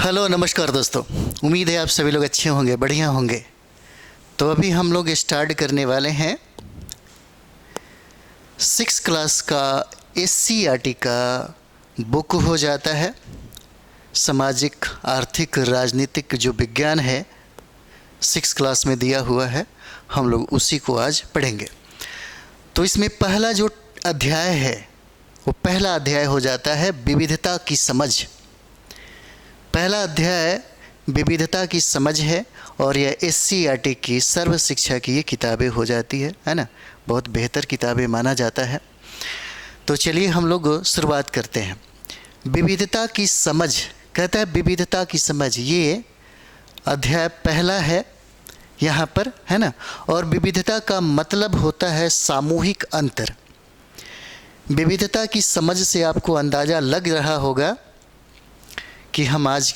Hello नमस्कार दोस्तों। उम्मीद है आप सभी लोग अच्छे होंगे, बढ़िया होंगे। तो अभी हम लोग स्टार्ट करने वाले हैं 6 क्लास का SCERT का बुक हो जाता है सामाजिक आर्थिक राजनीतिक जो विज्ञान है 6 क्लास में दिया हुआ है, हम लोग उसी को आज पढ़ेंगे। तो इसमें पहला जो अध्याय है वो पहला अध्याय हो जाता है विविधता की समझ। पहला अध्याय विविधता की समझ है और यह SCERT की सर्व शिक्षा की ये किताबें हो जाती है ना। बहुत बेहतर किताबें माना जाता है। तो चलिए हम लोग शुरुआत करते हैं। विविधता की समझ कहता है, विविधता की समझ ये अध्याय पहला है यहाँ पर, है ना। और विविधता का मतलब होता है सामूहिक अंतर। विविधता की समझ से आपको अंदाज़ा लग रहा होगा कि हम आज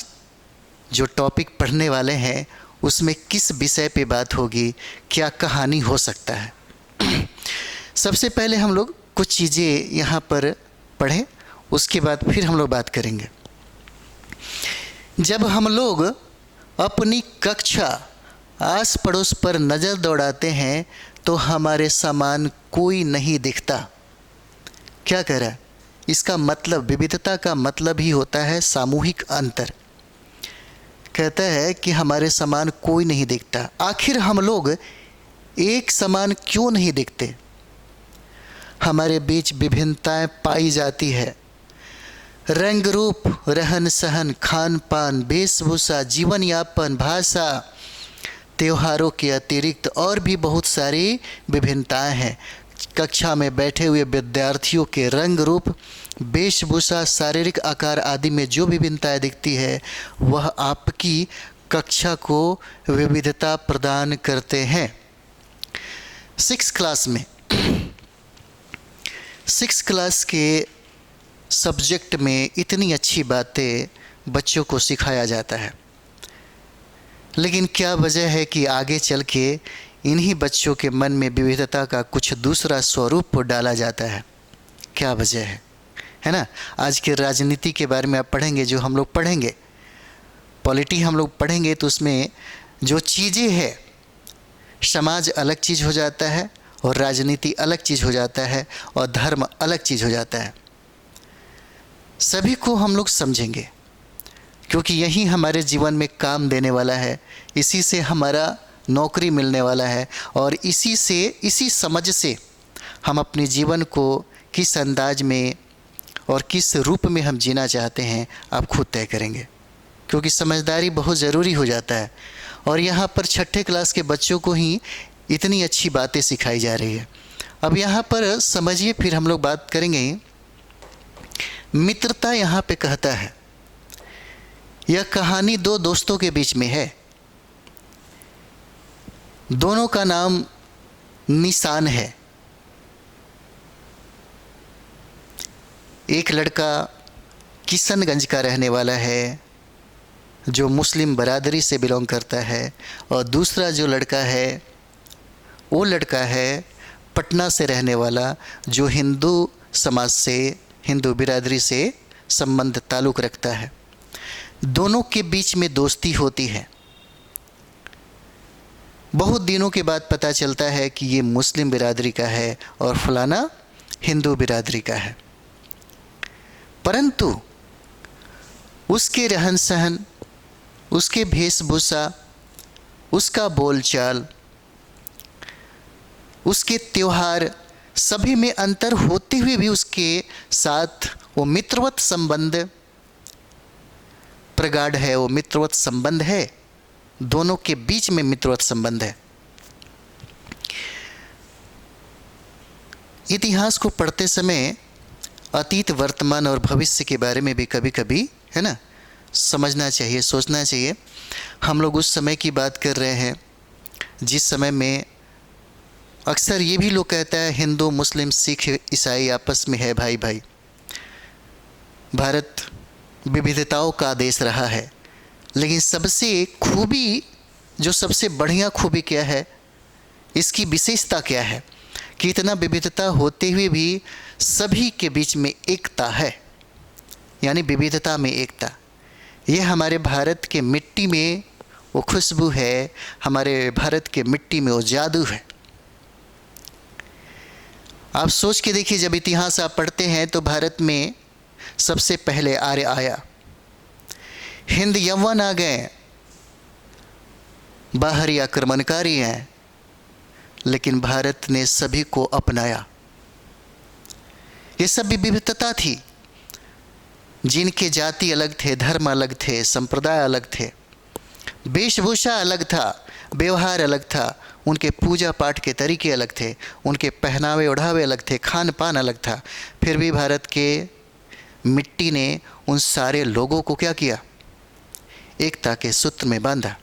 जो टॉपिक पढ़ने वाले हैं उसमें किस विषय पे बात होगी, क्या कहानी हो सकता है। सबसे पहले हम लोग कुछ चीज़ें यहाँ पर पढ़ें, उसके बाद फिर हम लोग बात करेंगे। जब हम लोग अपनी कक्षा आस पड़ोस पर नज़र दौड़ाते हैं तो हमारे समान कोई नहीं दिखता। क्या कह रहा है? इसका मतलब, विविधता का मतलब ही होता है सामूहिक अंतर। कहता है कि हमारे समान कोई नहीं दिखता। आखिर हम लोग एक समान क्यों नहीं दिखते? हमारे बीच विभिन्नताएं पाई जाती है। रंग रूप, रहन सहन, खान पान, वेशभूषा, जीवन यापन, भाषा, त्योहारों के अतिरिक्त और भी बहुत सारी विभिन्नताएं हैं। कक्षा में बैठे हुए विद्यार्थियों के रंग रूप, वेशभूषा, शारीरिक आकार आदि में जो विभिन्नताएं दिखती है वह आपकी कक्षा को विविधता प्रदान करते हैं। 6 क्लास में 6 क्लास के सब्जेक्ट में इतनी अच्छी बातें बच्चों को सिखाया जाता है, लेकिन क्या वजह है कि आगे चल के इन्हीं बच्चों के मन में विविधता का कुछ दूसरा स्वरूप डाला जाता है? क्या वजह है ना। आज के राजनीति के बारे में आप पढ़ेंगे, जो हम लोग पढ़ेंगे पॉलिटी हम लोग पढ़ेंगे, तो उसमें जो चीज़ें हैं, समाज अलग चीज़ हो जाता है और राजनीति अलग चीज़ हो जाता है और धर्म अलग चीज़ हो जाता है। सभी को हम लोग समझेंगे क्योंकि यही हमारे जीवन में काम देने वाला है, इसी से हमारा नौकरी मिलने वाला है और इसी समझ से हम अपने जीवन को किस अंदाज में और किस रूप में हम जीना चाहते हैं आप खुद तय करेंगे, क्योंकि समझदारी बहुत ज़रूरी हो जाता है। और यहाँ पर 6ठे क्लास के बच्चों को ही इतनी अच्छी बातें सिखाई जा रही है। अब यहाँ पर समझिए, फिर हम लोग बात करेंगे। मित्रता यहाँ पे कहता है, यह कहानी 2 दोस्तों के बीच में है। दोनों का नाम निशान है। एक लड़का किशनगंज का रहने वाला है जो मुस्लिम बरादरी से बिलोंग करता है, और दूसरा जो लड़का है वो लड़का है पटना से रहने वाला जो हिंदू समाज से, हिंदू बिरादरी से संबंध ताल्लुक़ रखता है। दोनों के बीच में दोस्ती होती है। बहुत दिनों के बाद पता चलता है कि ये मुस्लिम बिरादरी का है और फलाना हिंदू बिरादरी का है, परंतु उसके रहन सहन, उसके वेशभूषा, उसका बोलचाल, उसके त्यौहार, सभी में अंतर होते हुए भी उसके साथ वो मित्रवत संबंध प्रगाढ़ है, वो मित्रवत संबंध है। दोनों के बीच में मित्रवत संबंध है। इतिहास को पढ़ते समय अतीत, वर्तमान और भविष्य के बारे में भी कभी कभी, है ना, समझना चाहिए, सोचना चाहिए। हम लोग उस समय की बात कर रहे हैं जिस समय में अक्सर ये भी लोग कहता है हिंदू, मुस्लिम, सिख, ईसाई आपस में है भाई भाई। भारत विविधताओं का देश रहा है, लेकिन सबसे खूबी, जो सबसे बढ़िया खूबी क्या है, इसकी विशेषता क्या है कि इतना विविधता होते हुए भी सभी के बीच में एकता है, यानी विविधता में एकता। ये हमारे भारत के मिट्टी में वो खुशबू है, हमारे भारत के मिट्टी में वो जादू है। आप सोच के देखिए, जब इतिहास आप पढ़ते हैं तो भारत में सबसे पहले आर्य आया, हिंद यवन आ गए, बाहरी आक्रमणकारी हैं, लेकिन भारत ने सभी को अपनाया। ये सब विविधता थी, जिनके जाति अलग थे, धर्म अलग थे, संप्रदाय अलग थे, वेशभूषा अलग था, व्यवहार अलग था, उनके पूजा पाठ के तरीके अलग थे, उनके पहनावे ओढ़ावे अलग थे, खान पान अलग था। फिर भी भारत के मिट्टी ने उन सारे लोगों को क्या किया? एकता के सूत्र में बांधा।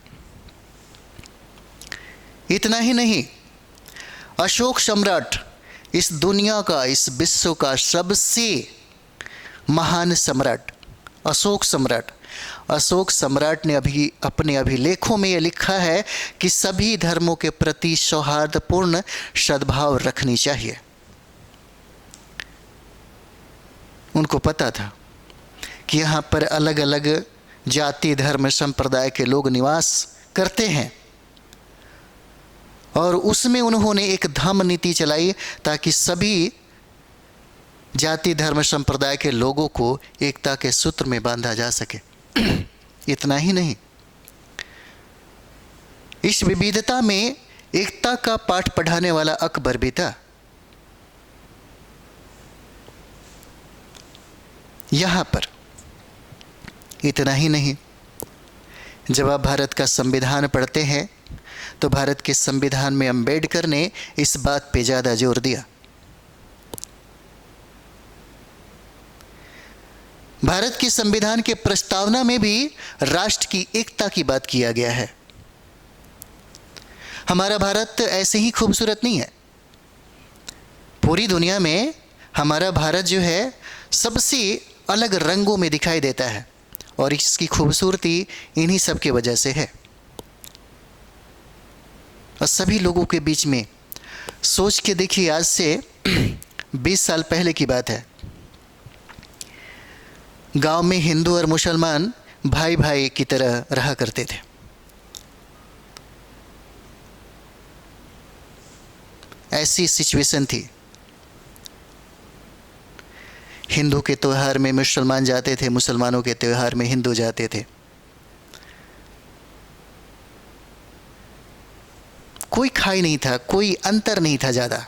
इतना ही नहीं, अशोक सम्राट, इस दुनिया का, इस विश्व का सबसे महान सम्राट अशोक सम्राट, अशोक सम्राट ने अभी अपने अभिलेखों में यह लिखा है कि सभी धर्मों के प्रति सौहार्दपूर्ण सद्भाव रखनी चाहिए। उनको पता था कि यहाँ पर अलग अलग जाति, धर्म, संप्रदाय के लोग निवास करते हैं, और उसमें उन्होंने एक धम्म नीति चलाई ताकि सभी जाति, धर्म, संप्रदाय के लोगों को एकता के सूत्र में बांधा जा सके। इतना ही नहीं, इस विविधता में एकता का पाठ पढ़ाने वाला अकबर भी था। यहाँ पर इतना ही नहीं, जब आप भारत का संविधान पढ़ते हैं तो भारत के संविधान में अंबेडकर ने इस बात पे ज़्यादा जोर दिया। भारत के संविधान के प्रस्तावना में भी राष्ट्र की एकता की बात किया गया है। हमारा भारत ऐसे ही खूबसूरत नहीं है। पूरी दुनिया में हमारा भारत जो है सबसे अलग रंगों में दिखाई देता है, और इसकी खूबसूरती इन्हीं सब की वजह से है। और सभी लोगों के बीच में सोच के देखिए, आज से 20 साल पहले की बात है, गांव में हिंदू और मुसलमान भाई भाई की तरह रहा करते थे। ऐसी सिचुएशन थी। हिंदू के त्यौहार में मुसलमान जाते थे, मुसलमानों के त्यौहार में हिंदू जाते थे। कोई खाई नहीं था, कोई अंतर नहीं था ज़्यादा।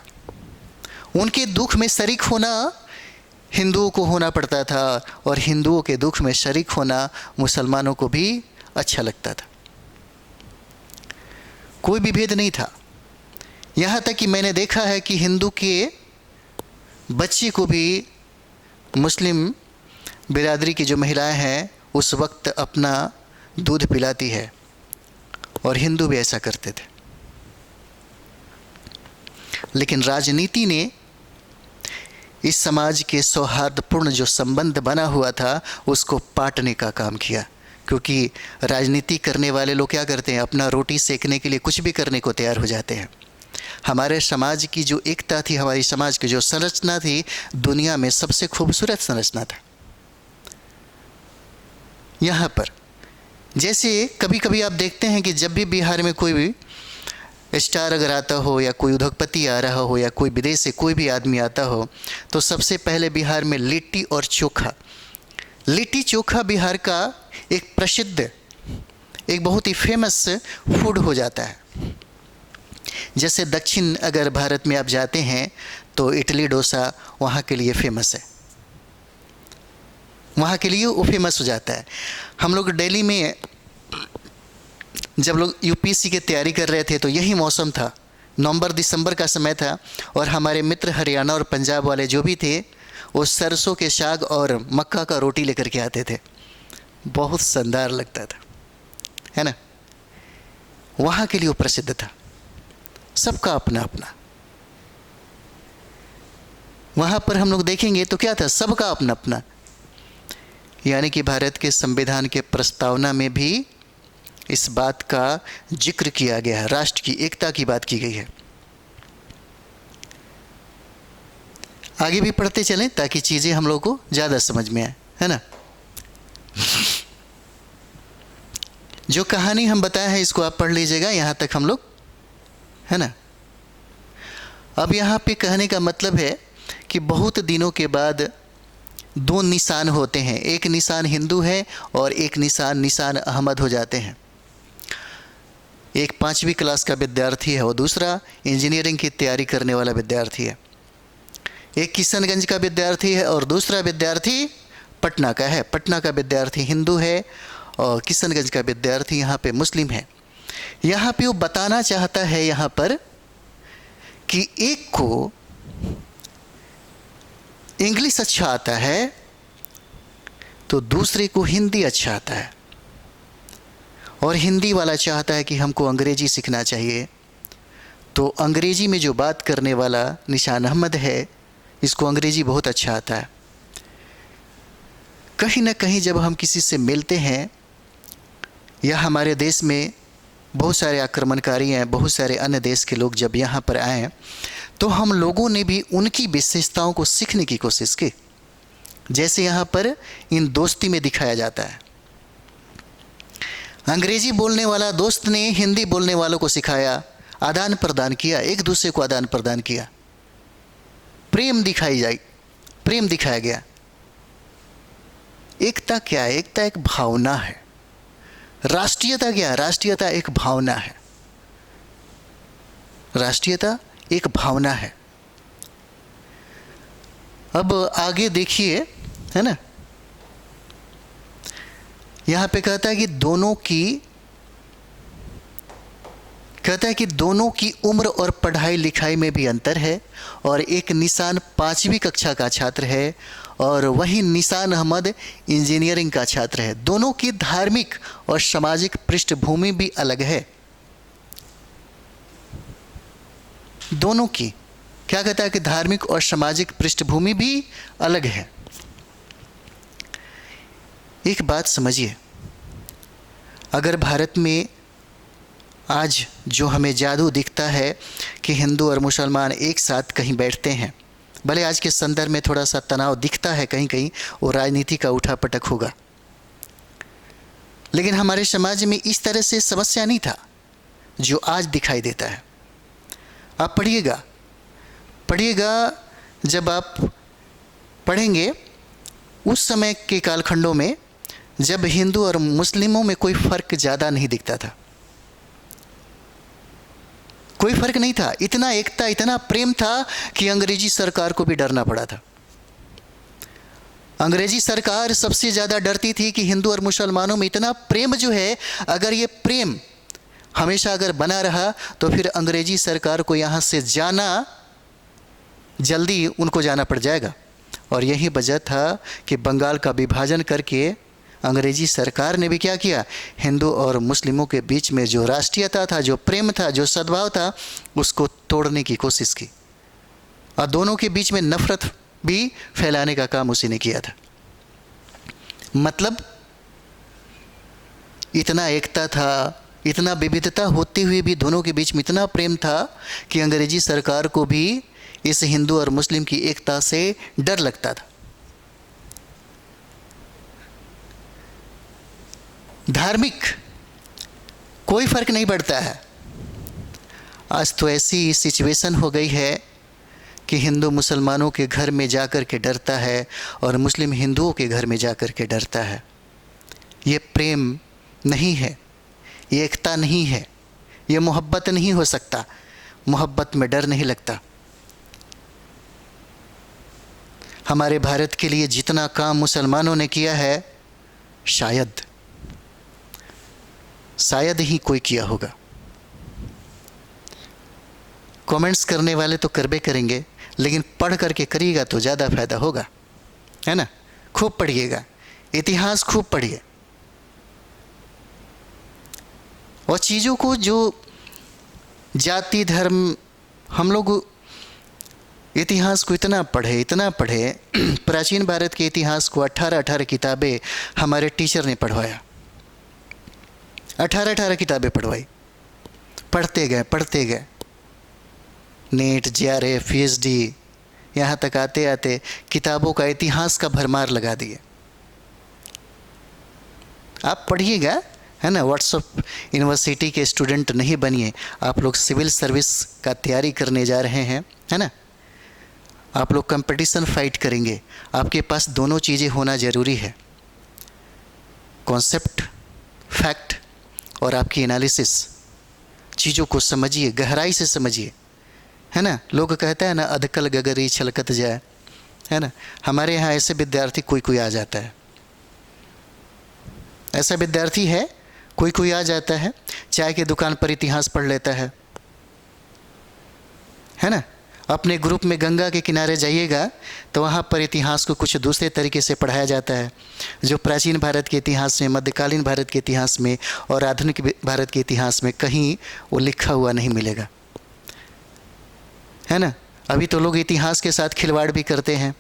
उनके दुख में शरीक होना हिंदुओं को होना पड़ता था, और हिंदुओं के दुख में शरीक होना मुसलमानों को भी अच्छा लगता था। कोई भी भेद नहीं था। यहाँ तक कि मैंने देखा है कि हिंदू के बच्चे को भी मुस्लिम बिरादरी की जो महिलाएं हैं उस वक्त अपना दूध पिलाती है, और हिंदू भी ऐसा करते थे। लेकिन राजनीति ने इस समाज के सौहार्दपूर्ण जो संबंध बना हुआ था उसको पाटने का काम किया। क्योंकि राजनीति करने वाले लोग क्या करते हैं? अपना रोटी सेकने के लिए कुछ भी करने को तैयार हो जाते हैं। हमारे समाज की जो एकता थी, हमारी समाज की जो संरचना थी, दुनिया में सबसे खूबसूरत संरचना था। यहाँ पर जैसे कभी कभी आप देखते हैं कि जब भी बिहार में कोई भी स्टार अगर आता हो, या कोई उद्योगपति आ रहा हो, या कोई विदेश से कोई भी आदमी आता हो, तो सबसे पहले बिहार में लिट्टी और चोखा, लिट्टी चोखा बिहार का एक प्रसिद्ध, एक बहुत ही फेमस फूड हो जाता है। जैसे दक्षिण अगर भारत में आप जाते हैं तो इडली डोसा वहाँ के लिए फेमस है, वहाँ के लिए वो फेमस हो जाता है। हम लोग दिल्ली में जब लोग यूपीएससी की तैयारी कर रहे थे तो यही मौसम था, नवंबर दिसंबर का समय था, और हमारे मित्र हरियाणा और पंजाब वाले जो भी थे वो सरसों के साग और मक्का का रोटी लेकर के आते थे। बहुत शानदार लगता था, है ना। वहाँ के लिए वो प्रसिद्ध था। सबका अपना अपना। वहाँ पर हम लोग देखेंगे तो क्या था? सबका अपना अपना। यानी कि भारत के संविधान के प्रस्तावना में भी इस बात का जिक्र किया गया है, राष्ट्र की एकता की बात की गई है। आगे भी पढ़ते चलें ताकि चीज़ें हम लोग को ज़्यादा समझ में आए, है ना। जो कहानी हम बताए हैं इसको आप पढ़ लीजिएगा, यहाँ तक हम लोग, है ना। अब यहाँ पे कहने का मतलब है कि बहुत दिनों के बाद दो निशान होते हैं, एक निशान हिंदू है और एक निशान अहमद हो जाते हैं। एक 5वीं क्लास का विद्यार्थी है और दूसरा इंजीनियरिंग की तैयारी करने वाला विद्यार्थी है। एक किशनगंज का विद्यार्थी है और दूसरा विद्यार्थी पटना का है। पटना का विद्यार्थी हिंदू है और किशनगंज का विद्यार्थी यहाँ पे मुस्लिम है। यहाँ पे वो बताना चाहता है यहाँ पर कि एक को इंग्लिश अच्छा आता है तो दूसरे को हिंदी अच्छा आता है, और हिंदी वाला चाहता है कि हमको अंग्रेजी सीखना चाहिए। तो अंग्रेजी में जो बात करने वाला निशान अहमद है, इसको अंग्रेजी बहुत अच्छा आता है। कहीं ना कहीं जब हम किसी से मिलते हैं, या हमारे देश में बहुत सारे आक्रमणकारी हैं, बहुत सारे अन्य देश के लोग जब यहाँ पर आए तो हम लोगों ने भी उनकी विशेषताओं को सीखने की कोशिश की, जैसे यहाँ पर इन दोस्ती में दिखाया जाता है। अंग्रेजी बोलने वाला दोस्त ने हिंदी बोलने वालों को सिखाया, आदान प्रदान किया, एक दूसरे को आदान प्रदान किया, प्रेम दिखाया गया। एकता क्या है? एकता एक भावना है। राष्ट्रीयता क्या है? राष्ट्रीयता एक भावना है। राष्ट्रीयता एक भावना है। अब आगे देखिए, है ना, यहां पे कहता है कि दोनों की उम्र और पढ़ाई लिखाई में भी अंतर है, और एक निशान 5वीं कक्षा का छात्र है और वही निशान अहमद इंजीनियरिंग का छात्र है। दोनों की धार्मिक और सामाजिक पृष्ठभूमि भी अलग है। दोनों की क्या कहता है कि धार्मिक और सामाजिक पृष्ठभूमि भी अलग है। एक बात समझिए, अगर भारत में आज जो हमें जादू दिखता है कि हिंदू और मुसलमान एक साथ कहीं बैठते हैं, भले आज के संदर्भ में थोड़ा सा तनाव दिखता है कहीं कहीं, वो राजनीति का उठापटक होगा, लेकिन हमारे समाज में इस तरह से समस्या नहीं था जो आज दिखाई देता है। आप पढ़िएगा, जब आप पढ़ेंगे उस समय के कालखंडों में जब हिंदू और मुस्लिमों में कोई फ़र्क ज़्यादा नहीं दिखता था, कोई फ़र्क नहीं था। इतना एकता, इतना प्रेम था कि अंग्रेजी सरकार को भी डरना पड़ा था। अंग्रेजी सरकार सबसे ज़्यादा डरती थी कि हिंदू और मुसलमानों में इतना प्रेम जो है, अगर ये प्रेम हमेशा अगर बना रहा तो फिर अंग्रेजी सरकार को यहाँ से जल्दी उनको जाना पड़ जाएगा। और यही वजह था कि बंगाल का विभाजन करके अंग्रेजी सरकार ने भी क्या किया, हिंदू और मुस्लिमों के बीच में जो राष्ट्रीयता था, जो प्रेम था, जो सद्भाव था, उसको तोड़ने की कोशिश की, और दोनों के बीच में नफरत भी फैलाने का काम उसी ने किया था। मतलब इतना एकता था, इतना विविधता होते हुए भी दोनों के बीच में इतना प्रेम था कि अंग्रेजी सरकार को भी इस हिंदू और मुस्लिम की एकता से डर लगता था। धार्मिक कोई फर्क नहीं पड़ता है। आज तो ऐसी सिचुएशन हो गई है कि हिंदू मुसलमानों के घर में जाकर के डरता है और मुस्लिम हिंदुओं के घर में जाकर के डरता है। ये प्रेम नहीं है, ये एकता नहीं है, ये मोहब्बत नहीं हो सकता। मोहब्बत में डर नहीं लगता। हमारे भारत के लिए जितना काम मुसलमानों ने किया है, शायद ही कोई किया होगा। कमेंट्स करने वाले तो करबे करेंगे, लेकिन पढ़ करके करिएगा तो ज़्यादा फायदा होगा, है ना। खूब पढ़िएगा, इतिहास खूब पढ़िए, और चीज़ों को जो जाति धर्म, हम लोग इतिहास को इतना पढ़े प्राचीन भारत के इतिहास को 18 किताबें हमारे टीचर ने पढ़वाया। 18 किताबें पढ़वाई, पढ़ते गए, नेट, JRF, PhD, यहाँ तक आते आते किताबों का इतिहास का भरमार लगा दिए। आप पढ़िएगा, है ना। व्हाट्सएप यूनिवर्सिटी के स्टूडेंट नहीं बनिए, आप लोग सिविल सर्विस का तैयारी करने जा रहे हैं, है ना। आप लोग कंपटीशन फाइट करेंगे, आपके पास दोनों चीज़ें होना ज़रूरी है, कॉन्सेप्ट, फैक्ट और आपकी एनालिसिस। चीज़ों को समझिए, गहराई से समझिए, है ना। लोग कहते हैं ना, अधकल गगरी छलकत जाए, है ना। हमारे यहाँ ऐसे विद्यार्थी कोई कोई आ जाता है, ऐसा विद्यार्थी है कोई कोई आ जाता है, चाय की दुकान पर इतिहास पढ़ लेता है ना। अपने ग्रुप में गंगा के किनारे जाइएगा तो वहाँ पर इतिहास को कुछ दूसरे तरीके से पढ़ाया जाता है, जो प्राचीन भारत के इतिहास में, मध्यकालीन भारत के इतिहास में और आधुनिक भारत के इतिहास में कहीं वो लिखा हुआ नहीं मिलेगा, है ना। अभी तो लोग इतिहास के साथ खिलवाड़ भी करते हैं।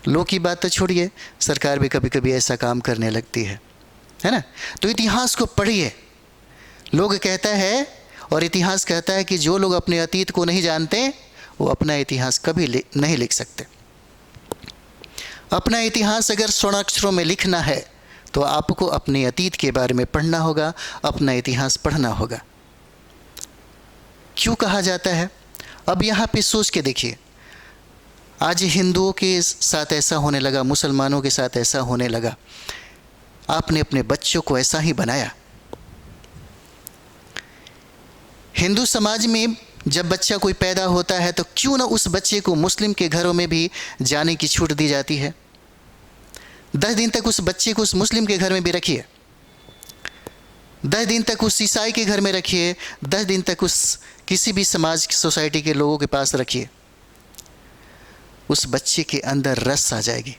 लोग की बात तो छोड़िए, सरकार भी कभी कभी ऐसा काम करने लगती है ना। तो इतिहास को पढ़िए। लोग कहता है और इतिहास कहता है कि जो लोग अपने अतीत को नहीं जानते वो अपना इतिहास कभी नहीं लिख सकते। अपना इतिहास अगर स्वर्णाक्षरों में लिखना है तो आपको अपने अतीत के बारे में पढ़ना होगा, अपना इतिहास पढ़ना होगा। क्यों कहा जाता है? अब यहाँ पे सोच के देखिए, आज हिंदुओं के साथ ऐसा होने लगा, मुसलमानों के साथ ऐसा होने लगा। आपने अपने बच्चों को ऐसा ही बनाया। हिंदू समाज में जब बच्चा कोई पैदा होता है तो क्यों ना उस बच्चे को मुस्लिम के घरों में भी जाने की छूट दी जाती है। 10 दिन तक उस बच्चे को उस मुस्लिम के घर में भी रखिए, 10 दिन तक उस ईसाई के घर में रखिए, 10 दिन तक उस किसी भी समाज की सोसाइटी के लोगों के पास रखिए, उस बच्चे के अंदर रस आ जाएगी।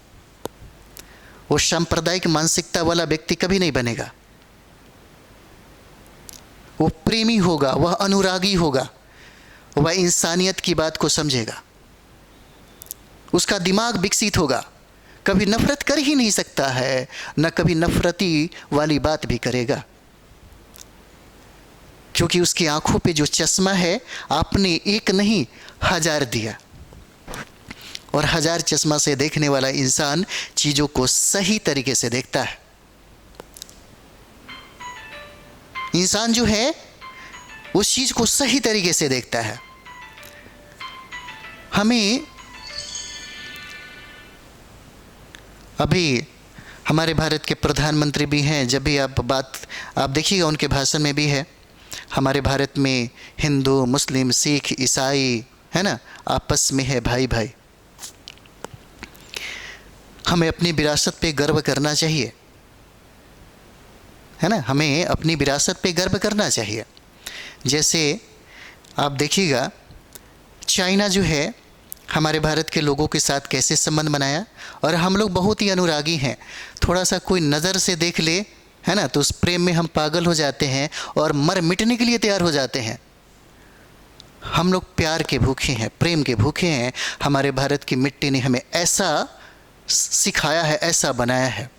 वो सांप्रदायिक मानसिकता वाला व्यक्ति कभी नहीं बनेगा। वो प्रेमी होगा, वह अनुरागी होगा, वह इंसानियत की बात को समझेगा, उसका दिमाग विकसित होगा। कभी नफरत कर ही नहीं सकता है, न कभी नफरती वाली बात भी करेगा, क्योंकि उसकी आंखों पे जो चश्मा है आपने एक नहीं 1000 दिया। और 1000 चश्मा से देखने वाला इंसान चीज़ों को सही तरीके से देखता है। इंसान जो है उस चीज़ को सही तरीके से देखता है। हमें अभी हमारे भारत के प्रधानमंत्री भी हैं, जब भी आप देखिएगा उनके भाषण में भी है, हमारे भारत में हिंदू, मुस्लिम, सिख, ईसाई, है ना, आपस में है भाई भाई। हमें अपनी विरासत पे गर्व करना चाहिए, है ना। हमें अपनी विरासत पे गर्व करना चाहिए। जैसे आप देखिएगा चाइना जो है हमारे भारत के लोगों के साथ कैसे संबंध बनाया, और हम लोग बहुत ही अनुरागी हैं। थोड़ा सा कोई नज़र से देख ले, है ना, तो उस प्रेम में हम पागल हो जाते हैं और मर मिटने के लिए तैयार हो जाते हैं। हम लोग प्यार के भूखे हैं, प्रेम के भूखे हैं। हमारे भारत की मिट्टी ने हमें ऐसा सिखाया है, ऐसा बनाया है।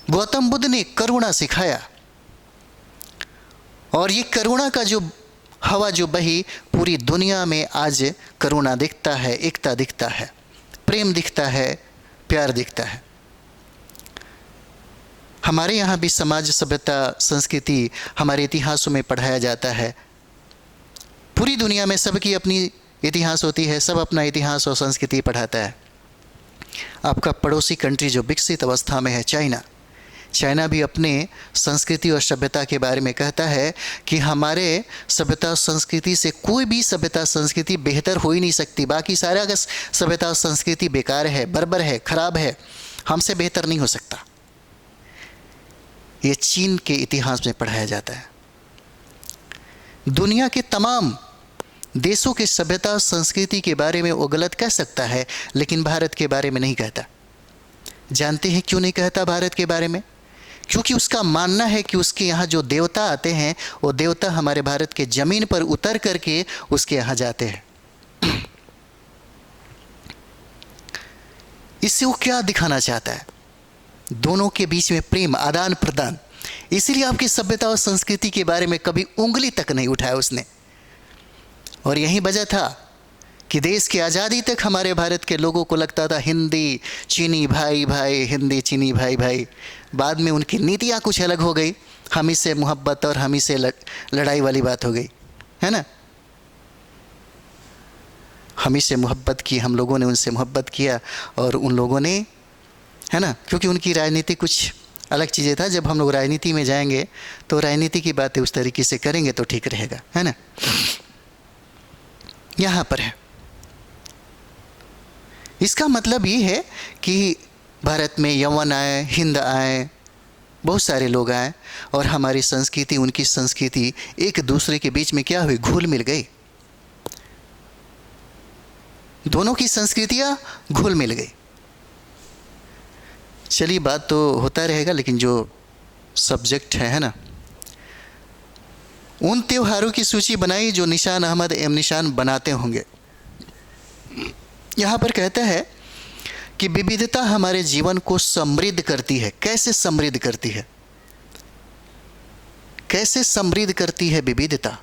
गौतम बुद्ध ने करुणा सिखाया, और ये करुणा का जो हवा जो बही, पूरी दुनिया में आज करुणा दिखता है, एकता दिखता है, प्रेम दिखता है, प्यार दिखता है। हमारे यहाँ भी समाज, सभ्यता, संस्कृति हमारे इतिहासों में पढ़ाया जाता है। पूरी दुनिया में सबकी अपनी इतिहास होती है, सब अपना इतिहास और संस्कृति पढ़ाता है। आपका पड़ोसी कंट्री जो विकसित अवस्था में है, चाइना भी अपने संस्कृति और सभ्यता के बारे में कहता है कि हमारे सभ्यता और संस्कृति से कोई भी सभ्यता संस्कृति बेहतर हो ही नहीं सकती। बाकी सारा अगर सभ्यता और संस्कृति बेकार है, बर्बर है, खराब है, हमसे बेहतर नहीं हो सकता। ये चीन के इतिहास में पढ़ाया जाता है। दुनिया के तमाम देशों के सभ्यता और संस्कृति के बारे में वो गलत कह सकता है, लेकिन भारत के बारे में नहीं कहता। जानते हैं क्यों नहीं कहता भारत के बारे में? क्योंकि उसका मानना है कि उसके यहाँ जो देवता आते हैं वो देवता हमारे भारत के ज़मीन पर उतर करके उसके यहाँ जाते हैं। इससे वो क्या दिखाना चाहता है? दोनों के बीच में प्रेम, आदान प्रदान। इसीलिए आपकी सभ्यता और संस्कृति के बारे में कभी उंगली तक नहीं उठाया उसने। और यही वजह था कि देश की आज़ादी तक हमारे भारत के लोगों को लगता था हिंदी चीनी भाई भाई, हिंदी चीनी भाई भाई। बाद में उनकी नीतियाँ कुछ अलग हो गई, हम ही से मोहब्बत और हम ही से लड़ाई वाली बात हो गई, है ना। हम ही से मोहब्बत की, हम लोगों ने उनसे मोहब्बत किया और उन लोगों ने, है ना, क्योंकि उनकी राजनीति कुछ अलग चीज़ें था। जब हम लोग राजनीति में जाएंगे तो राजनीति की बातें उस तरीके से करेंगे तो ठीक रहेगा, है ना। यहाँ पर है, इसका मतलब ये है कि भारत में यवन आए, हिंद आए, बहुत सारे लोग आए और हमारी संस्कृति उनकी संस्कृति एक दूसरे के बीच में क्या हुई, घुल मिल गई। दोनों की संस्कृतियां घुल मिल गई। चलिए बात तो होता रहेगा, लेकिन जो सब्जेक्ट है ना, उन त्योहारों की सूची बनाई जो निशान अहमद एम निशान बनाते होंगे। यहाँ पर कहता है कि विविधता हमारे जीवन को समृद्ध करती है। कैसे समृद्ध करती है, कैसे समृद्ध करती है विविधता?